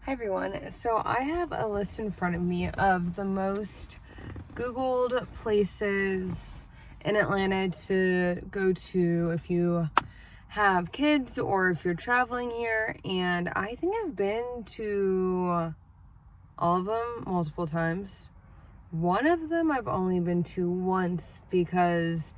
Hi everyone. So I have a list in front of me of the most Googled places in Atlanta to go to if you have kids or if you're traveling here. And I think I've been to all of them multiple times. One of them I've only been to once because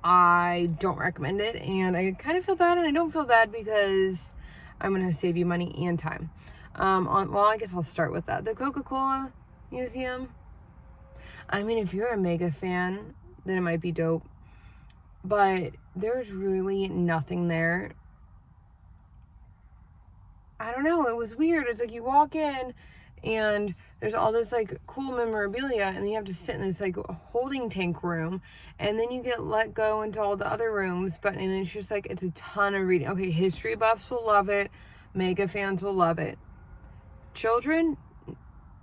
I don't recommend it, and I kind of feel bad, and I don't feel bad because I'm gonna save you money and time. I guess I'll start with that. The Coca-Cola Museum. I mean, if you're a mega fan, then it might be dope. But there's really nothing there. I don't know. It was weird. It's like you walk in and there's all this like cool memorabilia, and then you have to sit in this like holding tank room, and then you get let go into all the other rooms, and it's just like it's a ton of reading. Okay, history buffs will love it, mega fans will love it. Children,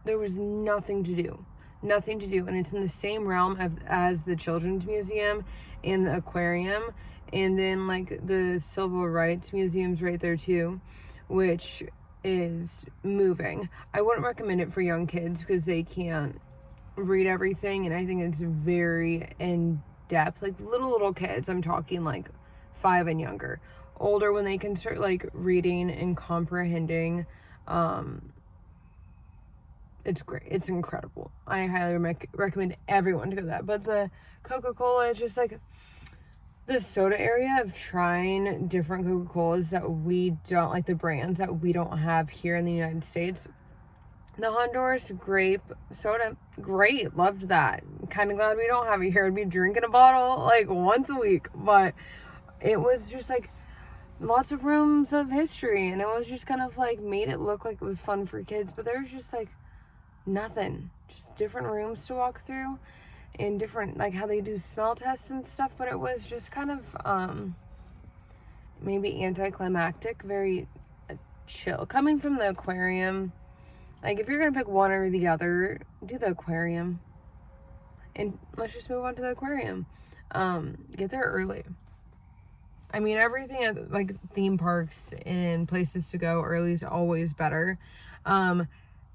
there was nothing to do, and it's in the same realm as the Children's Museum and the Aquarium, and then like the Civil Rights Museum's right there too, which is moving. I wouldn't recommend it for young kids because they can't read everything, and I think it's very in-depth. Like little kids, I'm talking like 5 and younger. Older, when they can start like reading and comprehending, it's great. It's incredible. I highly recommend everyone to go to that. But the Coca-Cola, it's just like the soda area of trying different Coca-Colas that we don't, like the brands that we don't have here in the United States. The Honduras grape soda, great. Loved that. Kind of glad we don't have it here. I'd be drinking a bottle like once a week. But it was just like lots of rooms of history, and it was just kind of like made it look like it was fun for kids, but there was just like nothing, just different rooms to walk through and different, like how they do smell tests and stuff. But it was just kind of maybe anticlimactic, very chill. Coming from the Aquarium, like if you're gonna pick one or the other, do the Aquarium, and let's just move on to the Aquarium. Get there early. I mean, everything at like theme parks and places to go early is always better.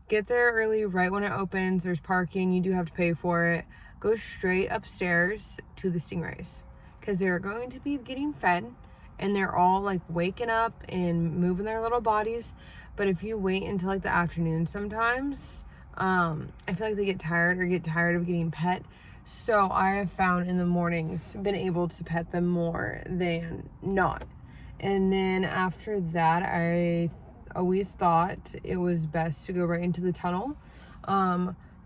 Get there early, right when it opens. There's parking. You do have to pay for it. Go straight upstairs to the stingrays because they're going to be getting fed, and they're all like waking up and moving their little bodies. But if you wait until like the afternoon, sometimes I feel like they get tired of getting pet. So I have found in the mornings been able to pet them more than not. And then after that, I always thought it was best to go right into the tunnel,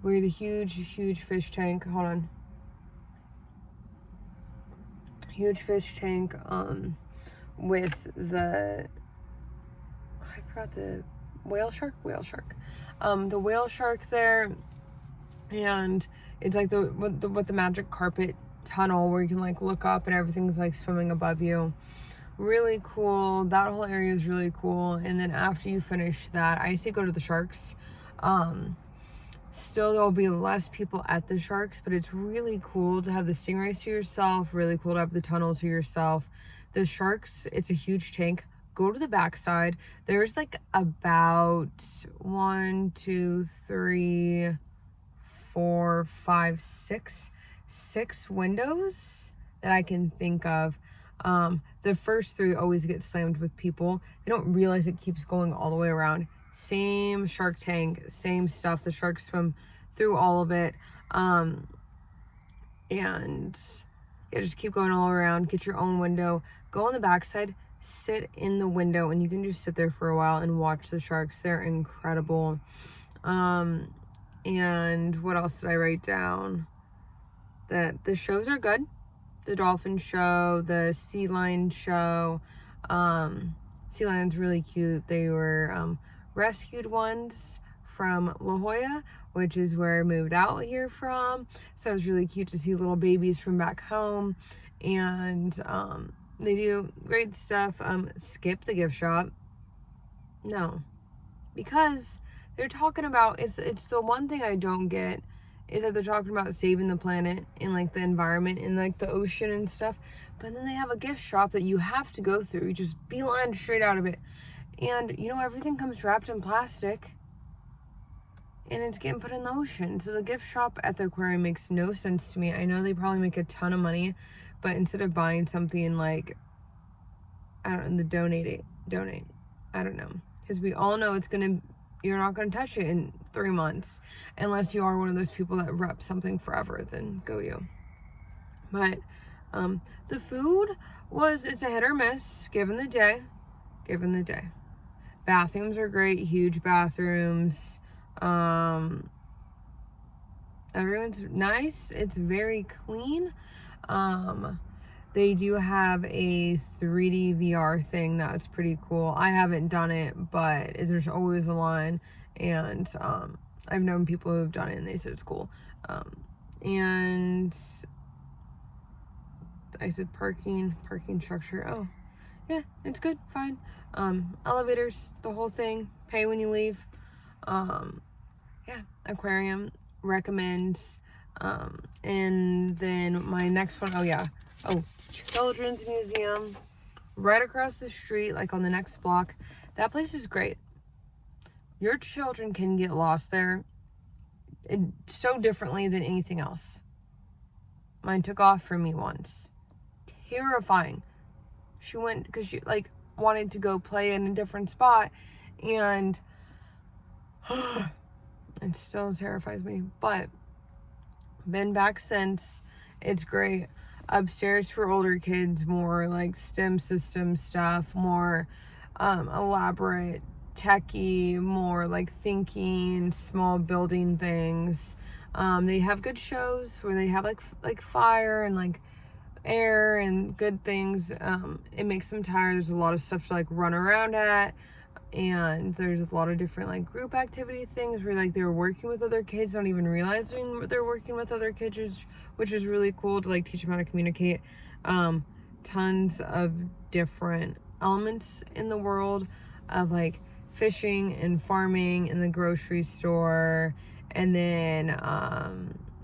where the huge fish tank, huge fish tank, with the, I forgot the whale shark, the whale shark there. And it's like the magic carpet tunnel where you can like look up and everything's like swimming above you. Really cool. That whole area is really cool. And then after you finish that, I say go to the sharks. Still, there'll be less people at the sharks, but it's really cool to have the stingrays to yourself. Really cool to have the tunnel to yourself. The sharks, it's a huge tank. Go to the backside. There's like about 1, 2, 3, 4, 5, 6 windows that I can think of. The first 3 always get slammed with people. They don't realize it keeps going all the way around. Same shark tank, same stuff. The sharks swim through all of it. And yeah, just keep going all around. Get your own window. Go on the backside, sit in the window, and you can just sit there for a while and watch the sharks. They're incredible. And what else did I write down? That the shows are good. The dolphin show, the sea lion show. Sea lion's really cute. They were rescued ones from La Jolla, which is where I moved out here from. So it was really cute to see little babies from back home. And they do great stuff. Skip the gift shop. No. Because they're talking about, it's the one thing I don't get is that they're talking about saving the planet and like the environment and like the ocean and stuff, but then they have a gift shop that you have to go through. You just beeline straight out of it, And, you know, everything comes wrapped in plastic. And it's getting put in the ocean. So the gift shop at the aquarium makes no sense to me. I know they probably make a ton of money. But instead of buying something like, I don't know, donate. I don't know. Because we all know you're not going to touch it in 3 months. Unless you are one of those people that rep something forever, then go you. But the food it's a hit or miss, given the day. Bathrooms are great, huge bathrooms. Everyone's nice. It's very clean. They do have a 3D VR thing that's pretty cool. I haven't done it, but there's always a line, and I've known people who have done it and they said it's cool. And I said parking structure. Oh, yeah, it's good, fine. Elevators, the whole thing, pay when you leave. Yeah, aquarium, recommends. And then my next one, Children's Museum, right across the street, like on the next block. That place is great. Your children can get lost there so differently than anything else. Mine took off from me once. Terrifying. She went because she wanted to go play in a different spot, and it still terrifies me. But been back since. It's great. Upstairs for older kids, more like STEM system stuff, more elaborate, techie, more like thinking, small building things. They have good shows where they have like fire and like air and good things. It makes them tired. There's a lot of stuff to like run around at, and there's a lot of different like group activity things where like they're working with other kids, not even realizing they're working with other kids, which is really cool to like teach them how to communicate. Tons of different elements in the world of like fishing and farming in the grocery store, and then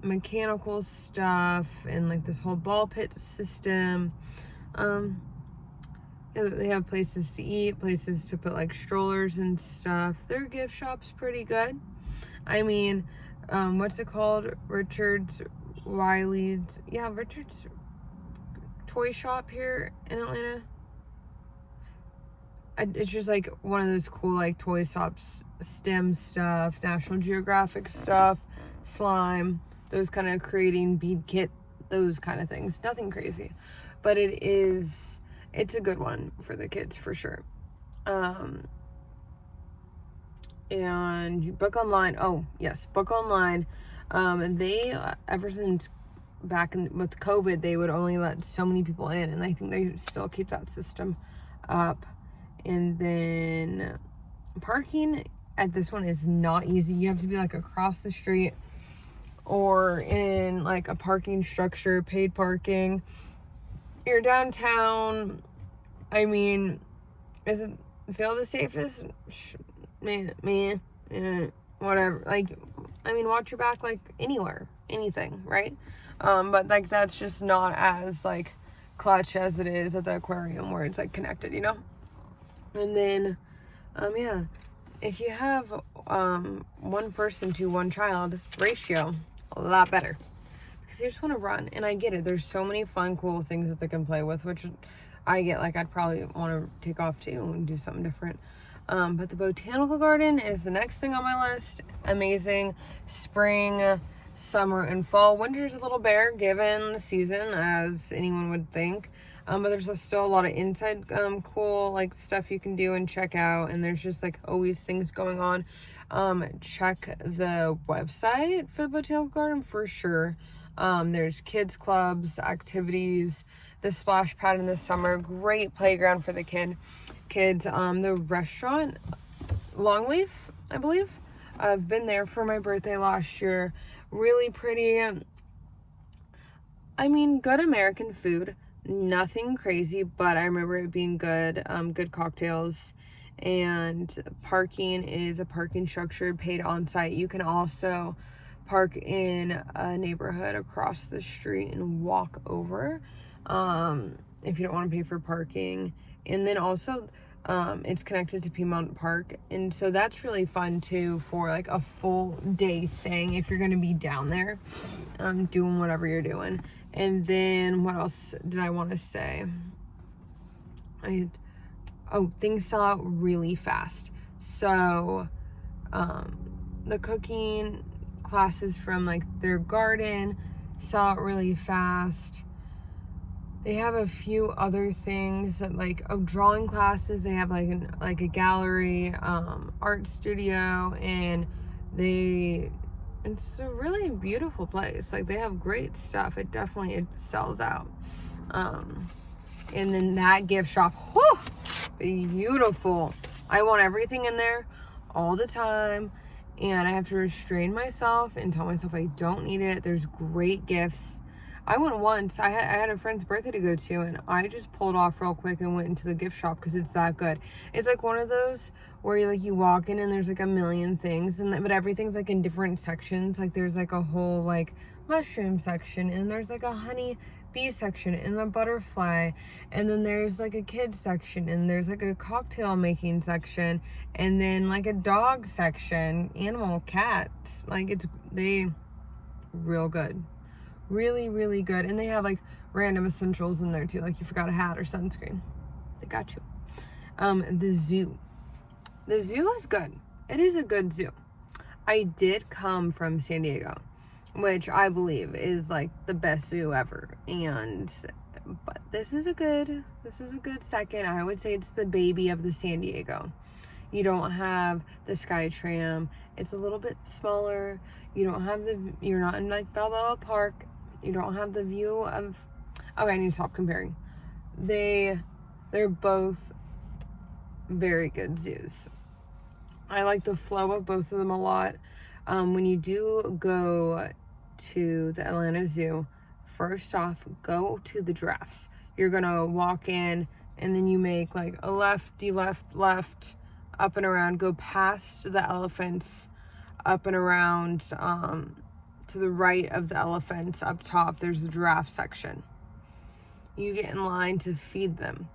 mechanical stuff and like this whole ball pit system. They have places to eat, places to put like strollers and stuff. Their gift shop's pretty good. I mean, what's it called? Richard's toy shop here in Atlanta. It's just like one of those cool like toy shops, STEM stuff, National Geographic stuff, slime, those kind of creating bead kit, those kind of things. Nothing crazy, but it's a good one for the kids for sure. And you book online. Oh yes, book online. They ever since back with COVID, they would only let so many people in, and I think they still keep that system up. And then parking at this one is not easy. You have to be like across the street or in like a parking structure, paid parking. You're downtown. I mean, does it feel the safest? Whatever. Like, I mean, watch your back like anywhere, anything, right? But like that's just not as like clutch as it is at the aquarium where it's like connected, you know? And then, if you have 1 person to 1 child ratio, a lot better. Because they just want to run, and I get it. There's so many fun, cool things that they can play with, which I get. Like, I'd probably want to take off too and do something different. But the Botanical Garden is the next thing on my list. Amazing. Spring, summer, and fall. Winter's a little bare given the season, as anyone would think. But there's still a lot of inside cool like stuff you can do and check out, and there's just like always things going on. Check the website for the Botanical Garden for sure. There's kids clubs, activities, the splash pad in the summer, great playground for the kids. The restaurant, Longleaf, I believe. I've been there for my birthday last year. Really pretty. I mean, good American food. Nothing crazy, but I remember it being good. Good cocktails, and parking is a parking structure paid on site. You can also park in a neighborhood across the street and walk over if you don't want to pay for parking. And then also It's connected to Piedmont Park, and so that's really fun too for like a full day thing if you're gonna be down there, doing whatever you're doing. And then what else did I want to say? Things sell out really fast. So the cooking classes from like their garden sell out really fast. They have a few other things that like drawing classes. They have like a gallery, art studio, and it's a really beautiful place. Like, they have great stuff. It sells out. And then that gift shop, whew, beautiful. I want everything in there all the time, and I have to restrain myself and tell myself I don't need it. There's great gifts. I went once. I had a friend's birthday to go to, and I just pulled off real quick and went into the gift shop because it's that good. It's like one of those where you walk in and there's like a million things, but everything's like in different sections. Like, there's like a whole like mushroom section, and there's like a honey bee section, and a butterfly, and then there's like a kids section, and there's like a cocktail making section, and then like a dog section, animal, cats. Like, they real good. Really, really good. And they have like random essentials in there too. Like, you forgot a hat or sunscreen, they got you. The zoo is good. It is a good zoo. I did come from San Diego, which I believe is like the best zoo ever. But this is a good second. I would say it's the baby of the San Diego. You don't have the Sky Tram. It's a little bit smaller. You're not in like Balboa Park. You don't have the view of, okay, I need to stop comparing. They're both very good zoos. I like the flow of both of them a lot. When you do go to the Atlanta Zoo, first off, go to the giraffes. You're gonna walk in, and then you make like a left, up and around, go past the elephants, up and around, to the right of the elephants. Up top, there's the giraffe section. You get in line to feed them.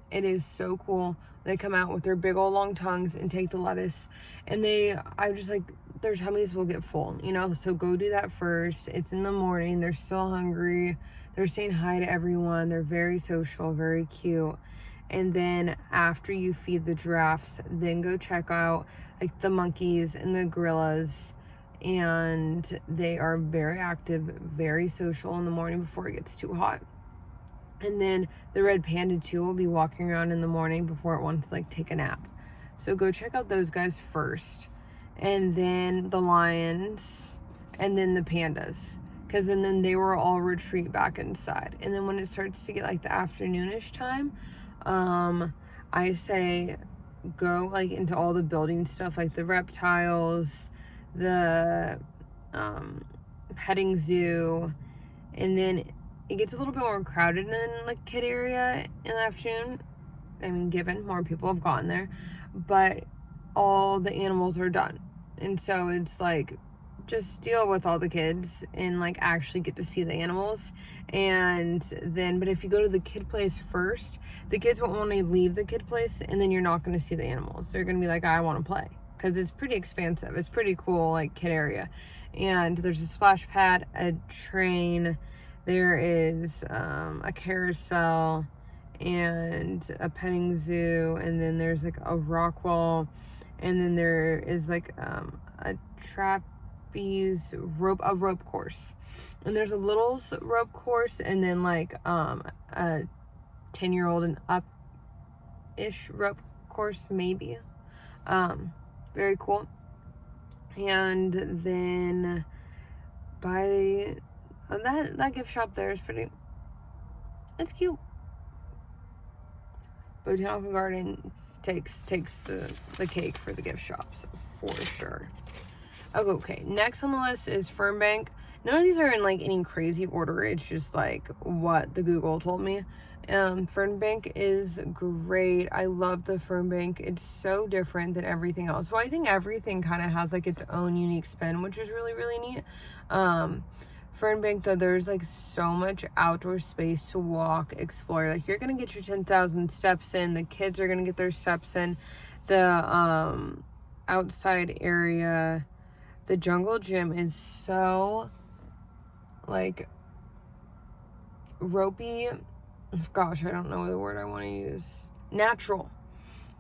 It is so cool. They come out with their big old long tongues and take the lettuce, and their tummies will get full, so go do that first. It's in the morning. They're still hungry. They're saying hi to everyone. They're very social, very cute. And then after you feed the giraffes, then go check out like the monkeys and the gorillas, and they are very active, very social in the morning before it gets too hot. And then the red panda too will be walking around in the morning before it wants to like take a nap. So go check out those guys first, and then the lions, and then the pandas, because then they will all retreat back inside. And then when it starts to get like the afternoonish time, I say go like into all the building stuff, like the reptiles, the petting zoo, and then it gets a little bit more crowded in like kid area in the afternoon. I mean, given more people have gone there, but all the animals are done. And so it's like, just deal with all the kids and like actually get to see the animals. And then, but if you go to the kid place first, the kids won't want to leave the kid place, and then you're not going to see the animals. They're going to be like, I want to play, because it's pretty expansive. It's pretty cool, like kid area. And there's a splash pad, a train, there is a carousel, and a petting zoo, and then there's like a rock wall, and then there is like a rope course, and there's a little's rope course, and then like a 10-year-old and up-ish rope course, maybe. Very cool. And then by that gift shop there is it's cute. Botanical Garden takes the cake for the gift shops for sure. Okay, next on the list is Fernbank. None of these are in like any crazy order. It's just like what the Google told me. Fernbank is great. I love the Fernbank. It's so different than everything else. Well, I think everything kind of has like its own unique spin, which is really, really neat. Fernbank, though, there's like so much outdoor space to walk, explore. Like, you're gonna get your 10,000 steps in. The kids are gonna get their steps in. The outside area, the jungle gym is so like ropey. Gosh, I don't know the word I want to use. Natural.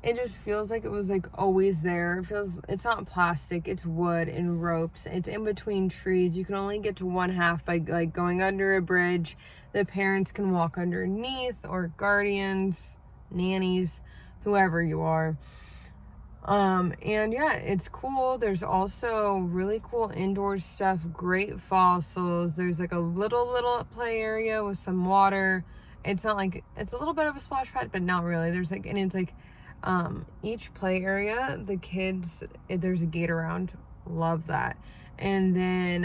It just feels like it was like always there. It's not plastic, it's wood and ropes. It's in between trees. You can only get to one half by like going under a bridge. The parents can walk underneath, or guardians, nannies, whoever you are. And yeah, it's cool. There's also really cool indoor stuff, great fossils. There's like a little play area with some water. It's not like, it's a little bit of a splash pad, but not really. There's like, and it's like, each play area, the kids, there's a gate around. Love that. And then,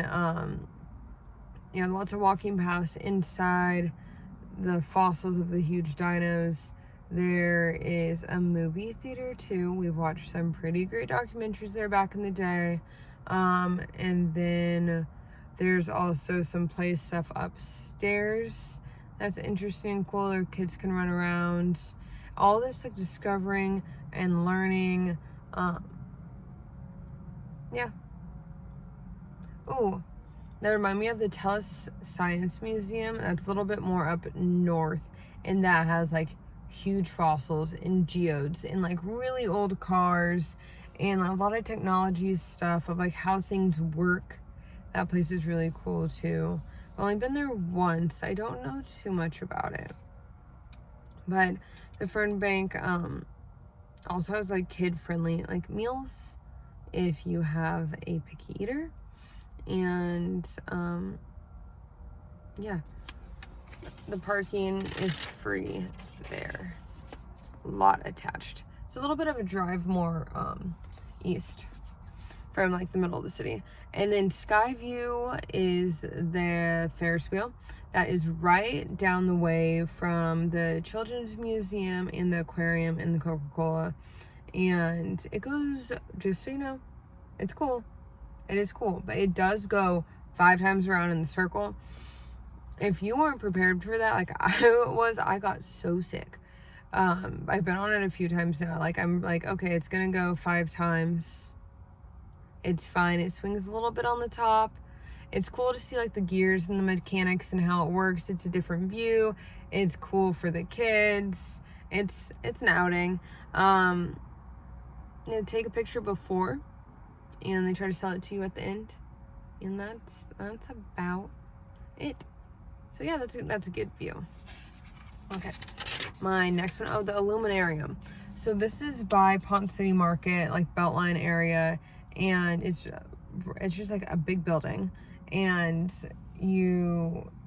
yeah, lots of walking paths inside, the fossils of the huge dinos. There is a movie theater too. We've watched some pretty great documentaries there back in the day. And then there's also some play stuff upstairs that's interesting and cool. Their kids can run around. All this like discovering and learning. Yeah. Ooh, that remind me of the Tellus Science Museum. That's a little bit more up north, and that has like huge fossils and geodes and like really old cars and a lot of technology stuff of like how things work. That place is really cool too. I've only been there once. I don't know too much about it. But the Fernbank also has like kid-friendly like meals if you have a picky eater. And yeah, the parking is free there. Lot attached. It's a little bit of a drive more east from like the middle of the city. And then Skyview is the Ferris wheel that is right down the way from the Children's Museum and the Aquarium and the Coca-Cola. And it goes, just so you know, it's cool. It is cool, but it does go 5 times around in the circle. If you weren't prepared for that, like I got so sick. I've been on it a few times now. Like, I'm like, okay, it's gonna go 5 times. It's fine. It swings a little bit on the top. It's cool to see like the gears and the mechanics and how it works. It's a different view. It's cool for the kids. It's an outing. You take a picture before, and they try to sell it to you at the end, and that's about it. So yeah, that's a good view. Okay, my next one, oh, the Illuminarium. So this is by Pont City Market, like Beltline area, and it's just like a big building, and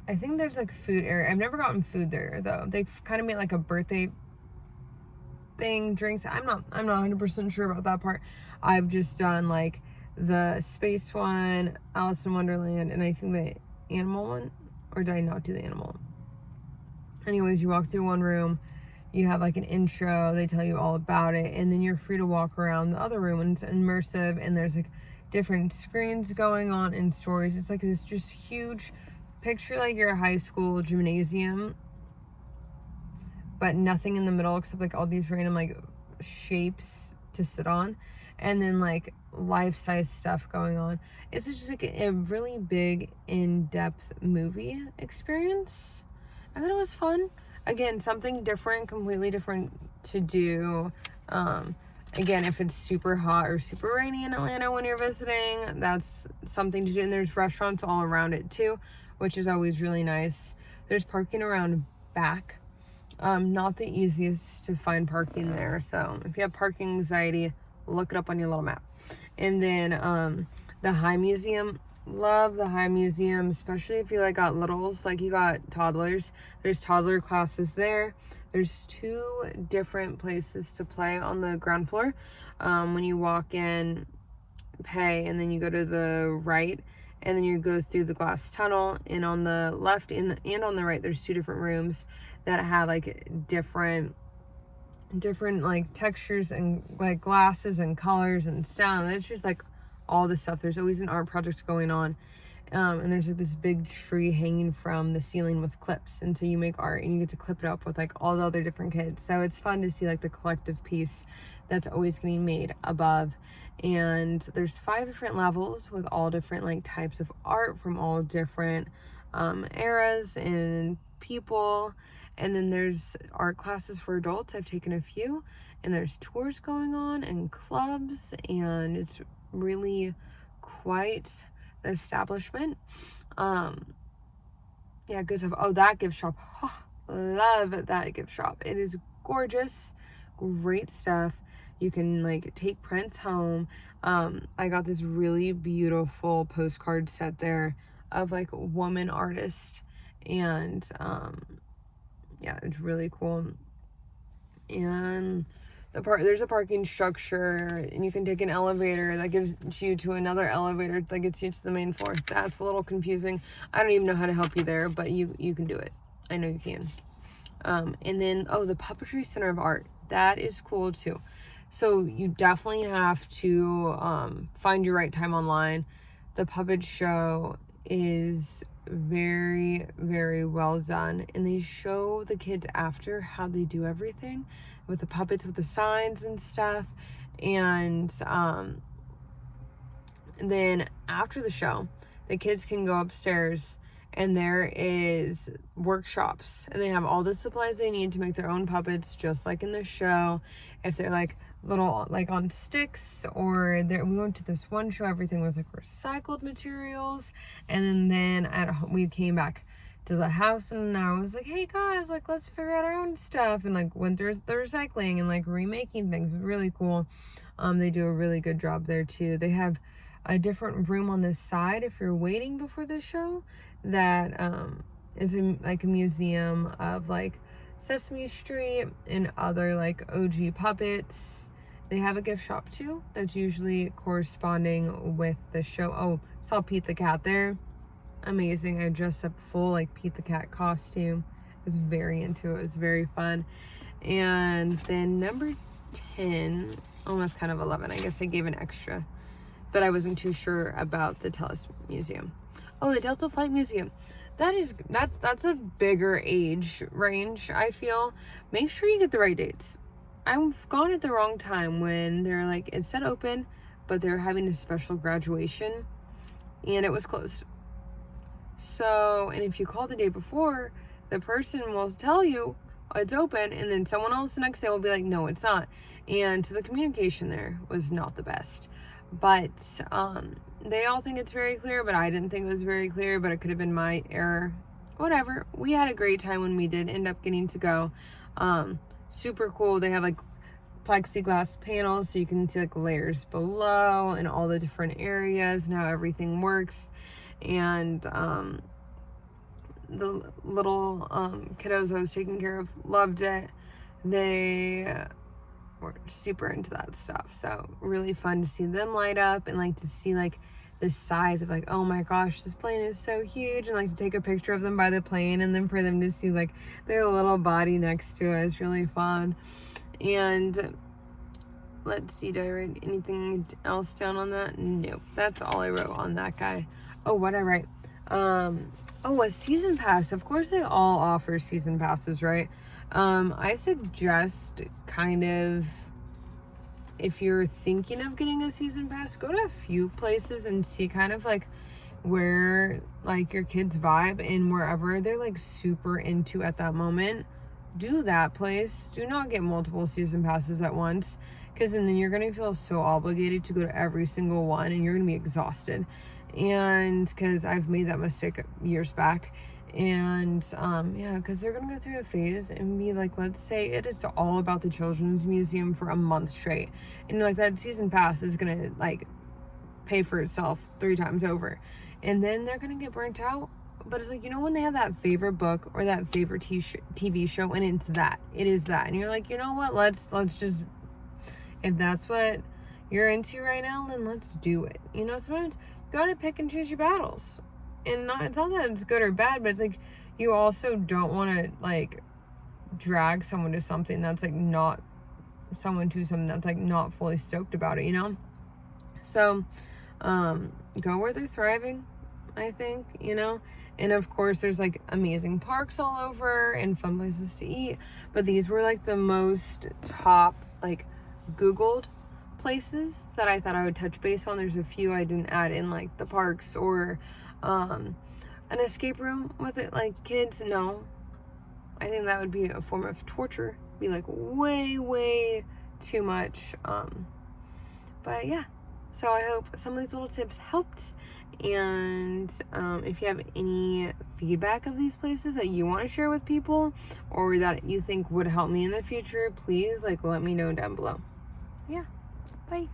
I think there's like food area. I've never gotten food there though. They kind of made like a birthday thing, drinks. I'm not 100% sure about that part. I've just done like the space one, Alice in Wonderland, and I think the animal one, or did I not do the animal? Anyways, you walk through one room, you have like an intro, they tell you all about it, and then you're free to walk around the other room, and it's immersive, and there's like different screens going on and stories. It's like this just huge picture, like your high school gymnasium, but nothing in the middle except like all these random like shapes to sit on, and then like life-size stuff going on. It's just like a really big in-depth movie experience. I thought it was fun. Again, something different, completely different to do. Again, if it's super hot or super rainy in Atlanta when you're visiting, that's something to do. And there's restaurants all around it too, which is always really nice. There's parking around back. Not the easiest to find parking there. So if you have parking anxiety, look it up on your little map. And then the High Museum. Love the High Museum, especially if you like got littles, like you got toddlers. There's toddler classes there. There's 2 different places to play on the ground floor. When you walk in, pay, and then you go to the right, and then you go through the glass tunnel, and on the left and on the right, there's 2 different rooms that have like different like textures and like glasses and colors and sound. It's just like all the stuff. There's always an art project going on, And there's like this big tree hanging from the ceiling with clips, and so you make art and you get to clip it up with like all the other different kids. So it's fun to see like the collective piece that's always getting made above. And there's 5 different levels with all different like types of art from all different eras and people. And then there's art classes for adults. I've taken a few, and there's tours going on and clubs, and it's really quite the establishment. Yeah, good stuff. Oh, that gift shop. Oh, love that gift shop. It is gorgeous, great stuff. You can like take prints home. I got this really beautiful postcard set there of like woman artist, and yeah, it's really cool. And there's a parking structure, and you can take an elevator that gives you to another elevator that gets you to the main floor. That's a little confusing. I don't even know how to help you there, but you can do it. I know you can. And then the Puppetry Center of Art, that is cool too. So you definitely have to find your right time online. The puppet show is very, very well done, and they show the kids after how they do everything with the puppets, with the signs and stuff. And then after the show, the kids can go upstairs, and there is workshops, and they have all the supplies they need to make their own puppets, just like in the show. If they're like little like on sticks, or we went to this one show, everything was like recycled materials. And then we came back to the house, and I was like, hey guys, like let's figure out our own stuff, and like went through the recycling and like remaking things. Really cool. They do a really good job there too. They have a different room on this side if you're waiting before the show that is like a museum of like Sesame Street and other like OG puppets. They have a gift shop too that's usually corresponding with the show. Oh, saw Pete the Cat there. Amazing. I dressed up full like Pete the Cat costume. I was very into it. It was very fun. And then number 10, almost kind of 11. I guess I gave an extra, but I wasn't too sure about the Tellus Museum. Oh, the Delta Flight Museum. That's a bigger age range, I feel. Make sure you get the right dates. I've gone at the wrong time when they're like, it said open, but they're having a special graduation, and it was closed. So, and if you call the day before, the person will tell you it's open, and then someone else the next day will be like, no, it's not. And so the communication there was not the best. But they all think it's very clear, but I didn't think it was very clear, but it could have been my error. Whatever. We had a great time when we did end up getting to go. Super cool. They have like plexiglass panels, so you can see like layers below and all the different areas and how everything works. And the little kiddos I was taking care of loved it. They were super into that stuff, so really fun to see them light up, and like to see like the size of like, oh my gosh, this plane is so huge, and like to take a picture of them by the plane, and then for them to see like their little body next to it is really fun. And let's see, did I write anything else down on that? Nope, that's all I wrote on that guy. Oh, what'd I write? A season pass. Of course they all offer season passes, right? I suggest kind of, if you're thinking of getting a season pass, go to a few places and see kind of like where like your kids vibe, and wherever they're like super into at that moment, do that place. Do not get multiple season passes at once, because then you're going to feel so obligated to go to every single one, and you're going to be exhausted. And because I've made that mistake years back. And yeah, because they're gonna go through a phase and be like, let's say it is all about the Children's Museum for a month straight, and like that season pass is gonna like pay for itself 3 times over, and then they're gonna get burnt out. But it's like, you know, when they have that favorite book or that favorite TV show, and it is that, and you're like, you know what, let's just, if that's what you're into right now, then let's do it. You know, sometimes you gotta pick and choose your battles. And it's not that it's good or bad, but it's like you also don't want to like drag someone to something that's like not someone to something that's like not fully stoked about it, you know? So go where they're thriving, I think, you know? And of course, there's like amazing parks all over and fun places to eat. But these were like the most top, like, Googled places that I thought I would touch base on. There's a few I didn't add in, like the parks or an escape room with it, like kids. No, I think that would be a form of torture. Be like way too much. But yeah, so I hope some of these little tips helped. And if you have any feedback of these places that you want to share with people or that you think would help me in the future, please like let me know down below. Yeah, bye.